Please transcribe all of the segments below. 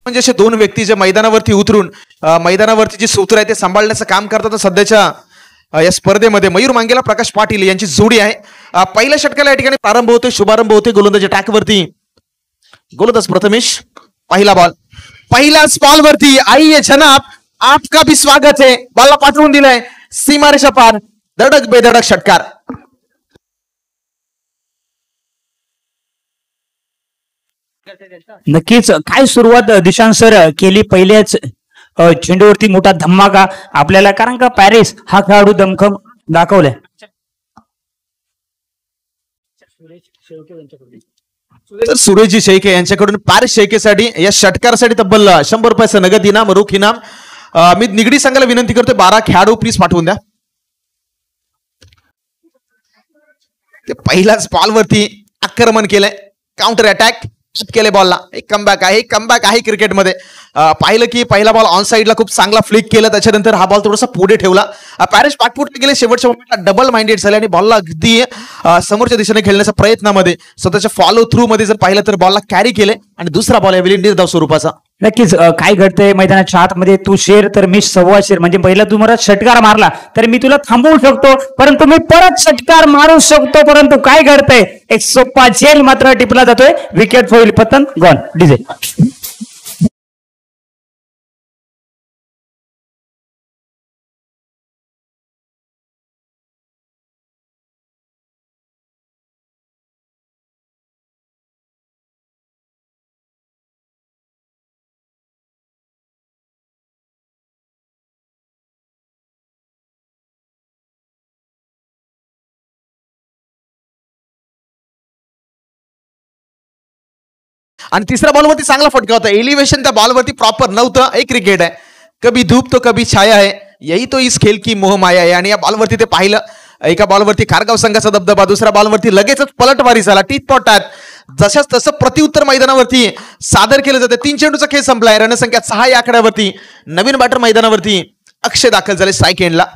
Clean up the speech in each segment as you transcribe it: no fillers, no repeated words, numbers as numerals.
म्हणजे असे दोन व्यक्ती जे मैदानावरती उतरून मैदानावरती जे सूत्र आहे ते सांभाळण्याचं काम करतात सध्याच्या या स्पर्धेमध्ये मयूर मांगेला प्रकाश पाटील यांची जोडी आहे। पहिल्या षटकाला या ठिकाणी प्रारंभ होते, शुभारंभ होते गोलंदाजी टॅकवरती। गोलंदाज प्रथमेश, पहिला बॉल वरती आइए जनाब आपका भी स्वागत है, बॉलला पाठवून दिलाय सीमारेषा पार, धडक बेधडक षटकार। नक्कीच काय सुरुवात दिशांत सर केली पहिल्याच चेंडूवरती मोठा धमाका आपल्याला, कारण का पॅरिस हा खेळाडू दमखम दाखवलाय। सुरेशजी शेळके यांच्याकडून पॅरिस शेळकेसाठी या षटकारासाठी तब्बल 100 रुपयाचं नगद इनाम, रोख इनाम। मी निगडी संघाला विनंती करतोय 12 खेळाडू प्लीज पाठवून द्या। ते पहिल्याच बॉलवरती आक्रमण केलंय, काउंटर अटॅक केले बॉलला, एक कमबॅक आहे क्रिकेटमध्ये। पाहिलं की पहिला बॉल ऑन साइडला खूप चांगला फ्लिक केला, त्याच्यानंतर हा बॉल थोडासा पुढे ठेवला, पॅरिस पाठपुढे गेले, शेवटच्या मोमेंटला डबल माइंडेड झाले आणि बॉलला अगदी समोरच्या दिशेने खेळण्याच्या प्रयत्नामध्ये स्वतःच्या फॉलो थ्रू मध्ये जर पाहिलं तर बॉलला कॅरी केले आणि दुसरा बॉल आहे निर्धाव स्वरूपाचा। नक्कीच काय घडतंय मैदानाच्या आतमध्ये, तू शेर तर मी सव्वा शेर, म्हणजे पहिला तू मला षटकार मारला तर मी तुला थांबवू शकतो, परंतु मी परत षटकार मारू शकतो, परंतु काय घडतंय एक सोपा झेल मात्र टिपला जातोय, विकेट होईल, पतन गॉन डीजे। आणि तिसऱ्या बॉलवरती चांगला फटका होता, एलिव्हेशन त्या बॉलवरती प्रॉपर नव्हतं। एक क्रिकेट आहे, कभी धूप तो कभी छाया है, यही तो इस खेल की मोहमाया आहे। आणि या बॉलवरती ते पाहिलं, एका बॉलवरती खारगाव संघाचा दबदबा, दुसऱ्या बॉलवरती लगेचच पलटवारी झाला, टीतपॉटात जशाच तसं प्रत्युत्तर मैदानावरती सादर केलं जातं। 3 चेंडूचा खेळ संपलाय, रणसंख्या 6 या आकड्यावरती नवीन बॅटर मैदानावरती अक्षय दाखल झाले स्ट्राईक एंडला।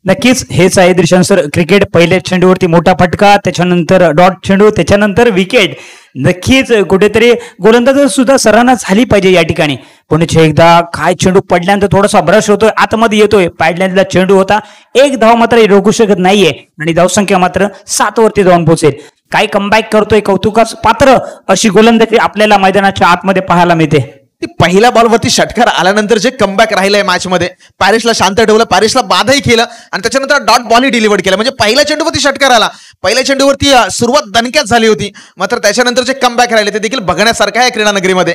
नक्कीच हेच आहे दिशांत सर, क्रिकेट पहिल्या चेंडूवरती मोठा फटका, त्याच्यानंतर डॉट चेंडू, त्याच्यानंतर विकेट। नक्कीच कुठेतरी गोलंदाज सुद्धा सराहना झाली पाहिजे या ठिकाणी। पुन्हा एकदा काय चेंडू पडल्यानंतर थोडासा ब्रश होतोय, आतमध्ये येतोय, पाडल्यानंतर चेंडू होता, एक धाव मात्र रोखू शकत नाहीये आणि धावसंख्या मात्र 7 वरती जाऊन पोहोचेल। काय कमबॅक करतोय, कौतुकास पात्र अशी गोलंदाजी आपल्याला मैदानाच्या आतमध्ये पाहायला मिळते। पहिल्या बॉलवरती षटकार आल्यानंतर जे कमबॅक राहिलंय मॅच मध्ये, पॅरिसला शांत ठेवलं, पॅरिसला बाधाही केलं आणि त्याच्यानंतर डॉट बॉलही डिलिव्हर्ड केला। म्हणजे पहिल्या चेंडूवरती षटकार आला, पहिल्या चेंडूवरती सुरुवात दणक्यात झाली होती, मात्र त्याच्यानंतर जे कमबॅक राहिले ते देखील बघण्यासारखं आहे क्रीडा नगरीमध्ये।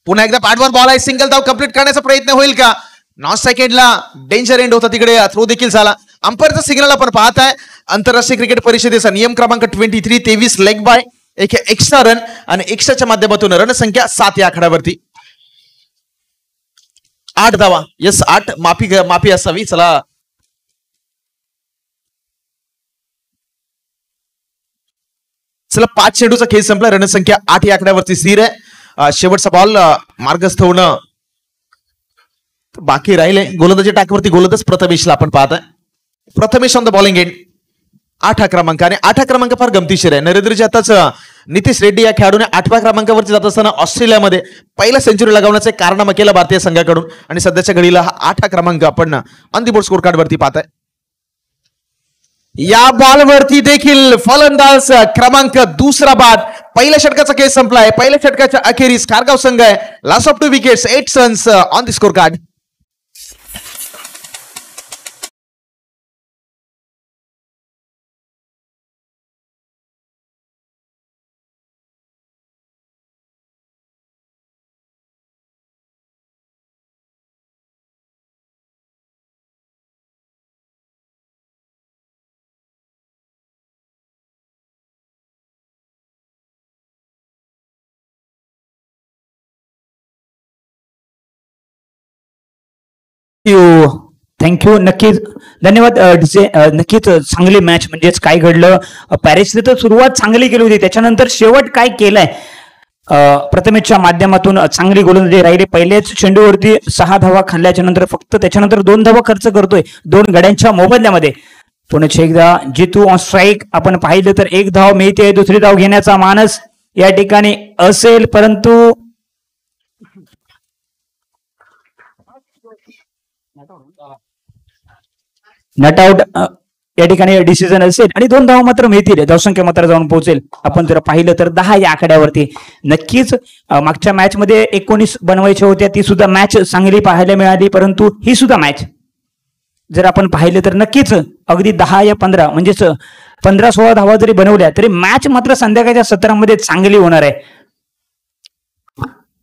पुन्हा एकदा पॅडवर बॉल आहे, सिंगल धाव कंप्लीट करण्याचा प्रयत्न होईल का? नॉन सेकंडला डेंजर एंड होता, तिकडे थ्रो देखील झाला। अंपायरचा सिग्नल आपण पाहत आहे, आंतरराष्ट्रीय क्रिकेट परिषदेचा नियम क्रमांक 23 लेग बाय, एक एक्स्ट्रा रन आणि एक्स्ट्राच्या माध्यमातून रणसंख्या 7 या आकड्यावरती। 8 धावा, यस 8, माफी असावी। चला चला 5 चेंडूचा खेळ संपला, रणसंख्या 8 या आकड्यावरती स्थिर आहे। शेवटचा बॉल मार्गस्थ होणं बाकी राहिले। गोलंदाजी टाकवरती गोलंदाज प्रथमेशला आपण पाहत आहे, Prathamesh on the bowling end, 8 क्रमांक। आणि 8 क्रमांक फार गमतीशीर आहे, नरेंद्रजी आताच नितीश रेड्डी या खेळाडूने 8व्या क्रमांकावरती जात असताना ऑस्ट्रेलियामध्ये पहिला सेंचुरी लगावण्याचा एक कारनामा केला भारतीय संघाकडून आणि सध्याच्या घडीला हा 8 क्रमांक आपण on the board score card वरती पाहताय। या बॉलवरती देखील फलंदाज क्रमांक 2 बाद, पहिल्या षटकाचा खेळ संपलाय, पहिल्या षटकाच्या अखेरीस खारगाव संघ आहे, loss of 2 wickets, 8 runs on the score card. Thank you, नक्कीच धन्यवाद नक्कीच चांगली मॅच, म्हणजेच काय घडलं, पॅरिसने तर सुरुवात चांगली केली होती, त्याच्यानंतर शेवट काय केलाय, प्रथमेशच्या माध्यमातून चांगली गोलंदाजी राहिली। पहिल्याच चेंडूवरती 6 धावा खाल्ल्याच्या नंतर फक्त त्याच्यानंतर 2 धावा खर्च करतोय 2 गड्यांच्या मोबदल्यामध्ये। पुन्हा एकदा जितू ऑन स्ट्राईक आपण पाहिलं तर 1 धाव मिळते, दुसरी धाव घेण्याचा मानस या ठिकाणी असेल, परंतु नट आउट या ठिकाणी डिसिजन असेल आणि 2 धावा मात्र मिळतील, धावसंख्या मात्र जाऊन पोहोचेल. आपण जर पाहिलं तर 10 या आकड्यावरती नक्कीच मागच्या मॅच मध्ये 19 बनवायच्या होत्या, ती सुद्धा मॅच चांगली पाहायला मिळाली, परंतु ही सुद्धा मॅच जर आपण पाहिलं तर नक्कीच अगदी 10 या 15 म्हणजेच 15-16 धावा जरी बनवल्या तरी मॅच मात्र संध्याकाळच्या सत्रामध्ये चांगली होणार आहे.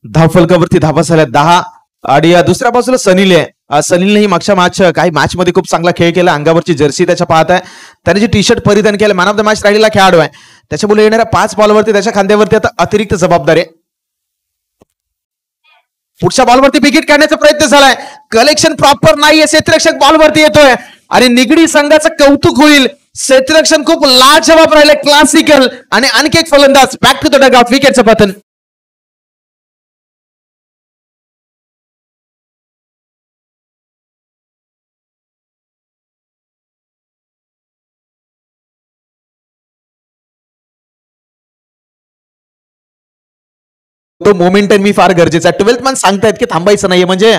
धावफलकावरती धावा झाल्या 10 आणि दुसऱ्या बाजूला सनील आहे. सनीलनेही मागच्या काही मॅच मध्ये खूप चांगला खेळ केला. अंगावरची जर्सी त्याच्या पाहत आहे, त्याने जे टी शर्ट परिधान केलं, मॅन ऑफ द मॅच राहिलेला खेळाडू आहे. त्याच्यामुळे येणाऱ्या 5 बॉलवरती त्याच्या खांद्यावरती आता अतिरिक्त जबाबदारी आहे. पुढच्या बॉलवरती विकेट काढण्याचा प्रयत्न झालाय, कलेक्शन प्रॉपर नाहीये, क्षेत्ररक्षक बॉलवरती येतोय आणि निगडी संघाचं कौतुक होईल. क्षेत्ररक्षण खूप लाजवाब राहिले, क्लासिकल. आणि आणखी एक फलंदाज बॅक टू द डगआउट, विकेटचं पतन. तो मोमेंटम मी फार गरजेचा आहे. 12th मॅन सांगतायत की थांबायचं नाहीये, म्हणजे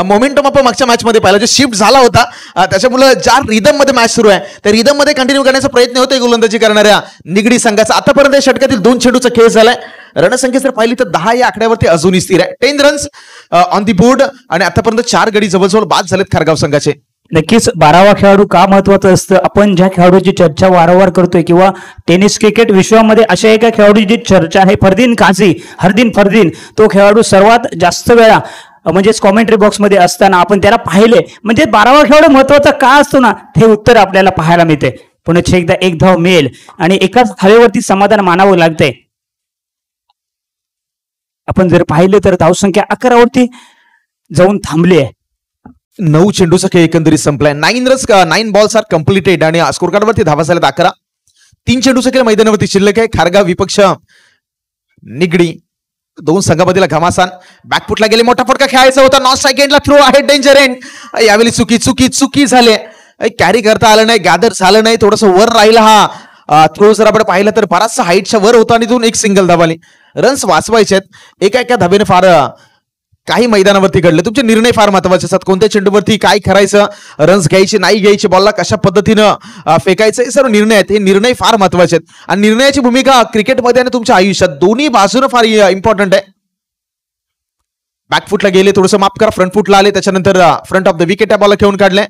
मोमेंटम आपण मागच्या मॅच मध्ये पाहिला, जो शिफ्ट झाला होता, त्याच्यामुळे ज्या रिदम मध्ये मॅच सुरू आहे त्या रिदम मध्ये कंटिन्यू करण्याचा प्रयत्न होतोय गोलंदाजी करणाऱ्या निगडी संघाचा. आतापर्यंत या षटकातील 2 चेंडूचा खेळ झालाय. रणसंख्या जर पाहिली तर 10 या आकड्यावरती अजूनही स्थिर आहे. 10 रन्स ऑन दी बोर्ड आणि आतापर्यंत 4 गडी जवळजवळ बाद झालेत खारगाव संघाचे. नक्कीच 12वा खेळाडू का महत्वाचा असतं, आपण ज्या खेळाडूची चर्चा वारंवार करतोय किंवा टेनिस क्रिकेट विश्वामध्ये अशा एका खेळाडूची चर्चा आहे, फरदीन काझी, हरदीन फरदीन. तो खेळाडू सर्वात जास्त वेळा म्हणजेच कॉमेंट्री बॉक्समध्ये असताना आपण त्याला पाहिले, म्हणजे 12वा खेळाडू महत्वाचा का असतो ना, हे उत्तर आपल्याला पाहायला मिळते. पुन्हा एकदा 1 धाव मिळेल आणि एकाच धावेवरती समाधान मानावं लागतंय. आपण जर पाहिलं तर धावसंख्या 11वरती जाऊन थांबली आहे. 9 चेंडूचा खेळ एकंदरीत संपलाय. 9 बॉल्स आर कम्प्लिटेड आणि स्कोर कार्डवरती धावा झाल्यात 11. 3 चेंडूचा खेळ मैदानावरती शिल्लक आहे. खारगाव विपक्ष निगडी, 2 संघामधील घमासान. बॅकफुटला गेले, मोठा फटका खेळायचा होता, नॉन स्ट्राइक एंडला थ्रो आहे, डेंजर एंड. यावेळी चुकी झाले, कॅरी करता आलं नाही, गॅदर झालं नाही, थोडस वर राहिला हा थ्रो. जर आपण पाहिलं तर बराचसा हाईटच्या वर होता आणि दोन एक सिंगल धावाली. रन्स वाचवायचे आहेत, एका धाबेने फार काही मैदानावरती घडले. तुमचे निर्णय फार महत्वाचे असतात, कोणत्या चेंडूवरती काय करायचं, रन्स घ्यायची नाही घ्यायची, बॉलला कशा पद्धतीनं फेकायचं, हे सर्व निर्णय आहेत. हे निर्णय फार महत्वाचे आहेत आणि निर्णयाची भूमिका क्रिकेटमध्ये आणि तुमच्या आयुष्यात दोन्ही बाजूने फार इम्पॉर्टंट आहे. बॅकफुटला गेले, थोडंसं माफ करा, फ्रंट फुटला आले, त्याच्यानंतर फ्रंट ऑफ द विकेट या बॉलला खेळून काढले.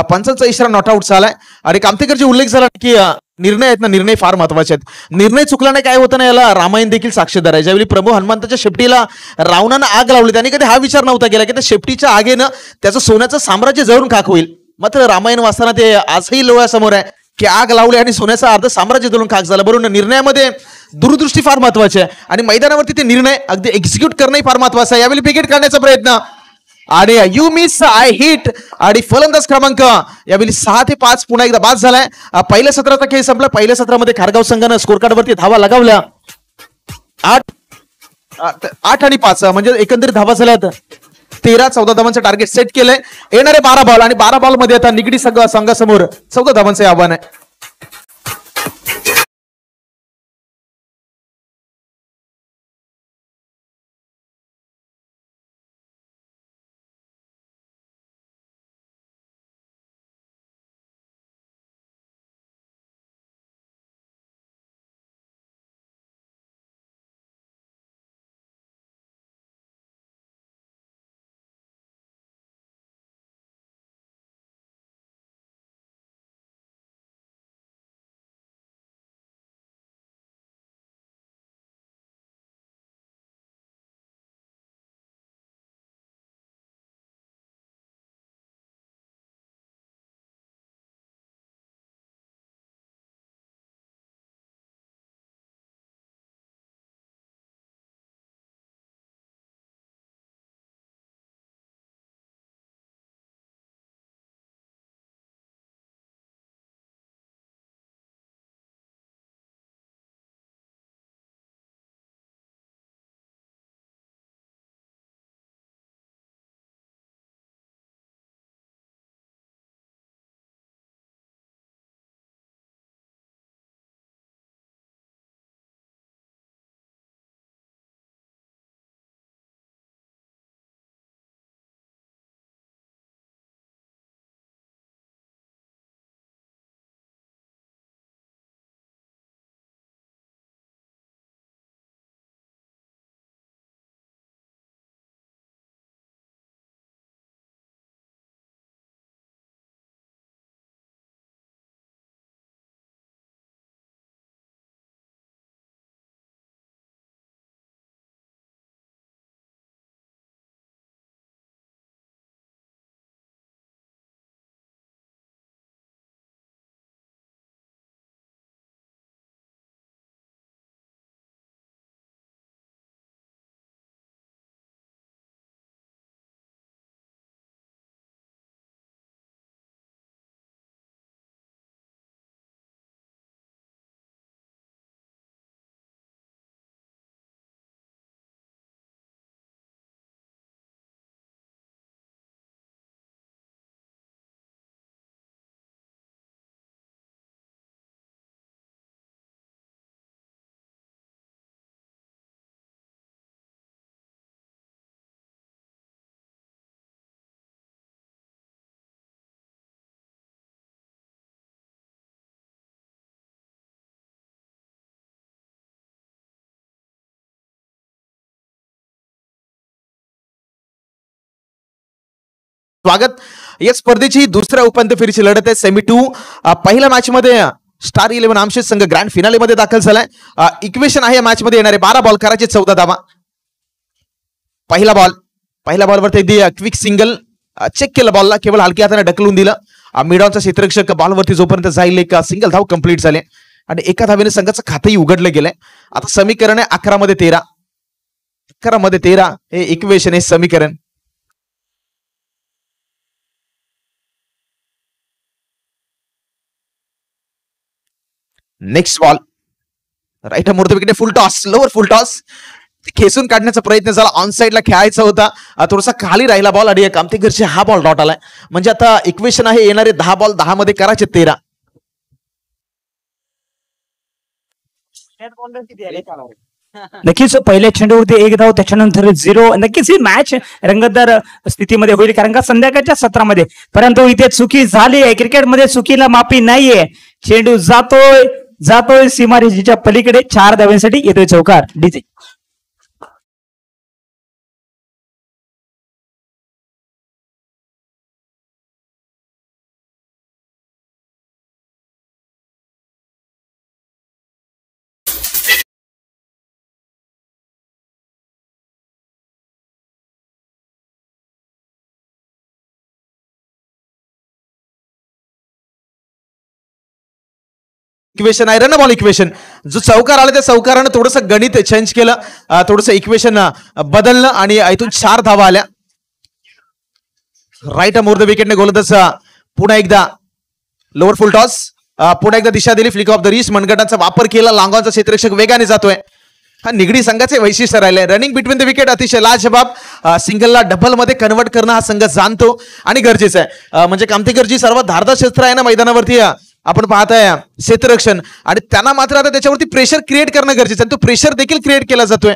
पंचांचा इशारा नॉट आउट झालाय आणि कामतेकरची उल्लेख झाला की निर्णय आहेत ना, निर्णय फार महत्वाचे आहेत. निर्णय चुकला नाही काय होतं ना, याला रामायण देखील साक्षीदार आहे. ज्यावेळी प्रभू हनुमंताच्या शेपटीला रावणानं आग लावली, त्याने कधी हा विचार नव्हता केला की त्या शेपटीच्या आगेनं त्याचं सोन्याचं साम्राज्य जळून खाक होईल. मात्र रामायण वाचताना ते आजही डोळ्यासमोर आहे की आग लावली आणि सोन्याचं अर्ध साम्राज्य जळून खाक झालं. बरोबर, निर्णयामध्ये दूरदृष्टी फार महत्वाची आहे आणि मैदानावरती ते निर्णय अगदी एक्झिक्यूट करणंही फार महत्वाचं आहे. यावेळी विकेट काढण्याचा प्रयत्न आणि यू मिस आय हिट आणि फलंदाज क्रमांक यावेळी 6 ते 5 पुन्हा एकदा बाद झालाय. पहिल्या सत्राचा खेळ संपला. पहिल्या सत्रामध्ये खारगाव संघानं स्कोर कार्डवरती धावा लगावल्या 8 आणि 5, म्हणजे एकंदरीत धावा झाल्यात 13-14 धावांचं टार्गेट सेट केलंय. येणारे 12 बॉल आणि 12 बॉल मध्ये आता निगडी संघासमोर 14 धावांचं आव्हान आहे. स्वागत. या स्पर्धेची दुसऱ्या उपांत्य फेरीची लढत आहे सेमी 2. पहिल्या मॅच मध्ये स्टार 11 आमचे संघ ग्रँड फिनाले मध्ये दाखल झालाय. इक्वेशन आहे या मॅच मध्ये येणारे 12 बॉल करायचे 14 धावा. पहिला बॉलवरती अगदी क्विक सिंगल चेक केलं, बॉलला केवळ हलक्या हाताने ढकलून दिलं. मिडॉनचा क्षेत्ररक्षक बॉलवरती जोपर्यंत जाईल एक सिंगल धाव कंप्लीट झाले आणि एका धावेने संघाचं खातंही उघडलं गेलंय. आता समीकरण आहे 11 मध्ये 13. 11 मध्ये 13 हे इक्वेशन आहे समीकरण. नेक्स्ट बॉल राईट मोर्थ wicket, full toss, lower full toss खेचून काढण्याचा प्रयत्न झाला. ऑन साईडला खेळायचा होता, थोडासा खाली राहिला बॉल आणि कामतेकरची हा बॉल डॉट आलाय. म्हणजे आता इक्वेशन आहे येणारे 10 बॉल 10 मध्ये करायचे 13. नक्कीच पहिल्या चेंडूवरती 1 धाव, त्याच्यानंतर 0. नक्कीच ही मॅच रंगतदार स्थितीमध्ये होईल कारण का संध्याकाळच्या सत्रामध्ये. परंतु इथे चुकी झाली आहे, क्रिकेटमध्ये चुकीला माफी नाहीये. चेंडू जातोय सीमारेषेच्या पलीकडे, 4 धावांसाठी येतोय चौकार. डीजे इक्वेशन आहे रन बॉल इक्वेशन. जो चौकार आला त्या चौकारानं थोडंसं गणित चेंज केलं, थोडंसं इक्वेशन बदललं आणि इथून 4 धावा आल्या. राईट मोर द विकेटने गोलंदाज पुन्हा एकदा लोअर फुल टॉस, पुन्हा एकदा दिशा दिली, फ्लिक ऑफ द रिस्ट, मनगटाचा वापर केला. लांगॉनचा क्षेत्ररक्षक वेगाने जातोय. हा निगडी संघाचे वैशिष्ट्य राहिले. रनिंग बिटवीन द विकेट अतिशय लाजबाब. सिंगलला डबल मध्ये कन्वर्ट करणं हा संघ जाणतो आणि गरजेचं आहे. म्हणजे कामतेकरची सर्वात धारदार शस्त्र आहे ना मैदानावरती आपण पाहताय क्षेत्ररक्षण, आणि त्यांना मात्र आता त्याच्यावरती प्रेशर क्रिएट करणं गरजेचं आहे. तो प्रेशर देखील क्रिएट केला जातोय.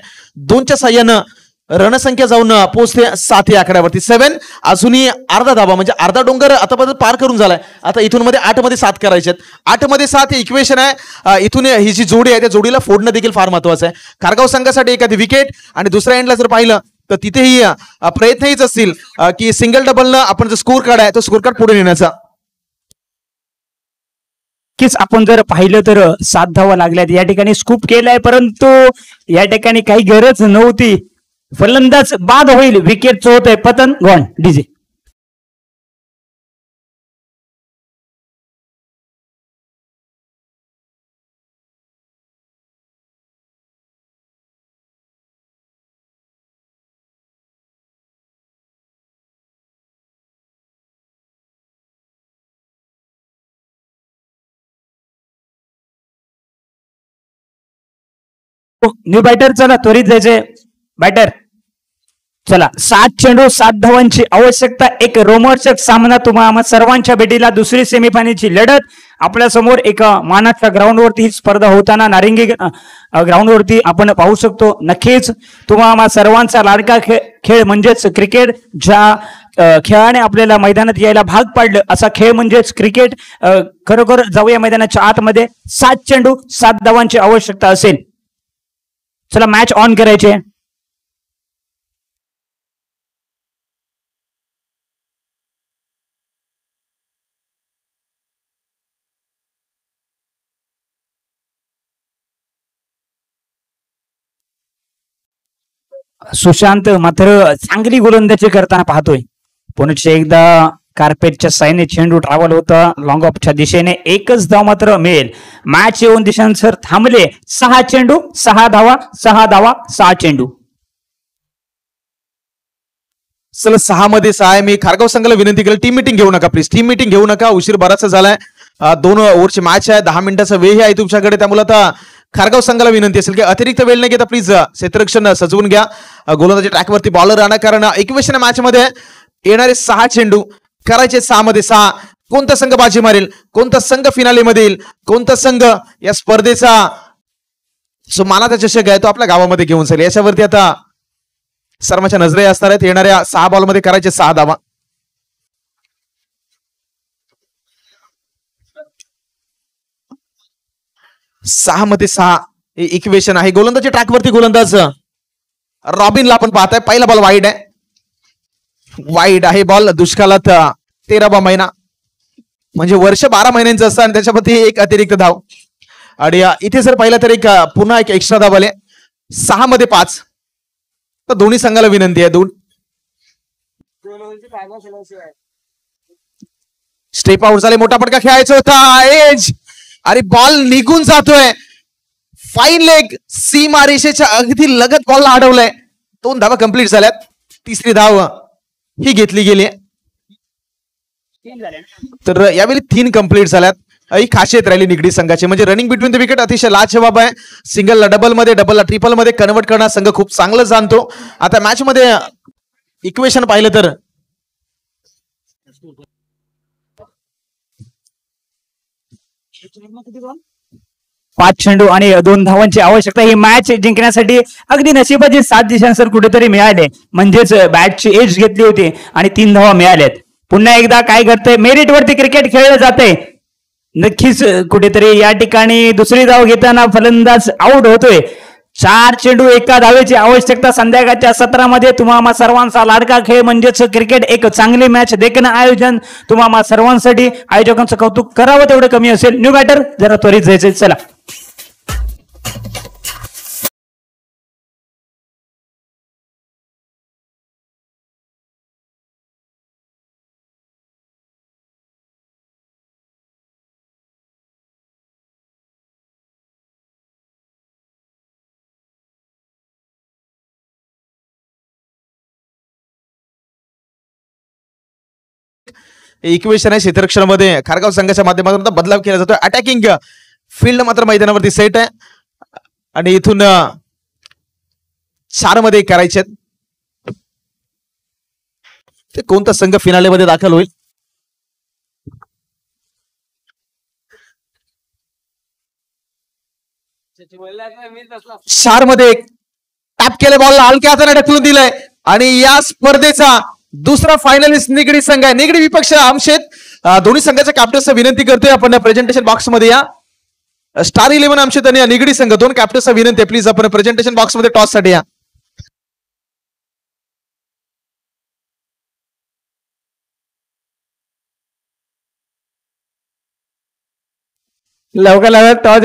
2च्या साह्यानं रणसंख्या जाऊन पोहोचते 7 या आकड्यावरती. 7 अजूनही अर्धा धावा, म्हणजे अर्धा डोंगर आतापर्यंत पार करून झालाय. आता इथून मध्ये 8 मध्ये 7 करायचे आहेत. 8 मध्ये 7 हे इक्वेशन आहे. इथून ही जी जोडी आहे त्या जोडीला फोडणं देखील फार महत्वाचं आहे. खारगाव संघासाठी एखादी विकेट आणि दुसऱ्या एंडला जर पाहिलं तर तिथेही प्रयत्न हीच असतील की सिंगल डबलनं आपण जो स्कोर कार्ड आहे तो स्कोर कार्ड पुढे नेण्याचा. नक्कीच आपण जर पाहिलं तर 7 धावा लागल्यात. या ठिकाणी स्कूप केलाय, परंतु या ठिकाणी काही गरज नव्हती. फलंदाज बाद होईल, विकेट चोरतोय, पतन गॉन. डीजे न्यू बॅटर, चला त्वरित जायचंय. बॅटर चला, 7 चेंडू 7 धावांची आवश्यकता. एक रोमांचक सामना तुम्हा सर्वांच्या भेटीला. दुसरी सेमीफायनलची लढत आपल्या समोर एका मानाच्या ग्राउंडवरती ही स्पर्धा होताना नारिंगी ग्राउंडवरती आपण पाहू शकतो. नक्कीच तुम्हा सर्वांचा लाडका खेळ म्हणजेच क्रिकेट, ज्या खेळाने आपल्याला मैदानात यायला भाग पाडलं असा खेळ म्हणजेच क्रिकेट. खरोखर जाऊया मैदानाच्या आतमध्ये. 7 चेंडू 7 धावांची आवश्यकता असेल. चला मॅच ऑन करायचे. सुशांत मात्र चांगली गोलंदाजी करताना पाहतोय. पुन्हा एकदा कार्पेटच्या साईने चेंडू ट्रॅव्हल होता लॉंग ऑफच्या दिशेने. एकच धाव मात्र मिळेल. मॅच येऊन दिशांसर थांबले. 6 चेंडू 6 धावा, 6 धावा 6 चेंडू. चला 6 मध्ये 6 आहे. मी खारगाव संघाला विनंती केली, टीम मीटिंग घेऊ नका प्लीज, टीम मीटिंग घेऊ नका. उशीर बराचसा झालाय. 2 ओव्हरची मॅच आहे, 10 मिनिटाचा वेळ आहे तुमच्याकडे. त्यामुळे आता खारगाव संघाला विनंती असेल की अतिरिक्त वेळ न घेता प्लीज क्षेत्ररक्षण सजवून घ्या. गोलंदाजी ट्रॅकवरती बॉलर राहणार, कारण इक्वेशन मॅच मध्ये येणारे 6 चेंडू करायचे 6 मध्ये 6. कोणता संघ बाजी मारेल, कोणता संघ फिनाले मध्ये येईल, कोणता संघ या स्पर्धेचा जो मानाचा चषक आहे तो आपल्या गावामध्ये घेऊन जाईल, याच्यावरती आता सर्वांच्या नजरे असणार आहेत. येणाऱ्या 6 बॉल मध्ये करायचे 6 धावा. 6 मध्ये 6 हे इक्वेशन आहे. गोलंदाजी ट्रॅकवरती गोलंदाज रॉबिनला आपण पाहताय. पहिला बॉल वाईड आहे. वाईड आहे बॉल. दुष्काळात 13वा महिना म्हणजे वर्ष 12 महिन्यांचं असतं आणि त्याच्यामध्ये एक अतिरिक्त धाव. आणि इथे जर पाहिलं तर एक पुन्हा एक एक्स्ट्रा धाव आले. 6 मध्ये 5. तर दोन्ही संघाला विनंती आहे. स्टेप आउट झाले. मोठा फटका खेळायचा होता. एज आणि बॉल निघून जातोय. Fine leg. सीमा रेषेच्या अगदी लगत बॉलला अडवलंय. 2 धावा कंप्लीट झाल्यात. तिसरी धाव ही घेतली गेली. तर यावेळी 3 कंप्लीट झाल्यात. ही खासियत राहिली निगडी संघाची. म्हणजे रनिंग बिटवीन द विकेट अतिशय लाजवाब आहे. सिंगलला डबल मध्ये, डबलला ट्रिपल मध्ये कन्वर्ट करणारा संघ खूप चांगलं जाणतो. आता मॅच मध्ये इक्वेशन पाहिलं तर 5 चेंडू आणि 2 धावांची आवश्यकता. ही मॅच जिंकण्यासाठी अगदी नशिबाची साथ दिशांसर कुठेतरी मिळाले. म्हणजेच बॅटची एज घेतली होती आणि 3 धावा मिळाल्यात. पुन्हा एकदा काय करतंय, मेरिट वरती क्रिकेट खेळलं जाते. नक्कीच कुठेतरी या ठिकाणी दुसरी धाव घेताना फलंदाज आउट होतोय. 4 चेंडू एका धावेची आवश्यकता. संध्याकाळच्या सत्रामध्ये तुम्हाला सर्वांचा लाडका खेळ म्हणजेच क्रिकेट एक चांगली मॅच देखणं आयोजन तुम्हाला सर्वांसाठी. आयोजकांचं कौतुक करावं तेवढं कमी असेल. न्यू बॅटर जरा त्वरित जायचं. चला इक्वेशन आहे. क्षेत्ररक्षणामध्ये खारगाव संघाच्या माध्यमातून बदलाव केला जातो. अटॅकिंग फील्ड मात्र मैदानावरती सेट आहे आणि इथून 4 मध्ये करायचे. ते कोणता संघ फिनाले मध्ये दाखल होईल? चार मध्ये टॅप केले बॉलला हलक्या हाताने ढकलून दिलंय आणि या स्पर्धेचा दुसरा फायनलिस्ट निगडी संघ आहे. निगडी विपक्ष आमशेत. दोन्ही संघाच्या कॅप्टन्सला विनंती करतोय आपण प्रेझेंटेशन बॉक्स मध्ये या. स्टार 11 आमशेत आणि निगडी संघ 2 कॅप्टन्सला विनंती आहे. प्लीज आपण प्रेझेंटेशन बॉक्स मध्ये टॉस साठी या. लवकर टॉस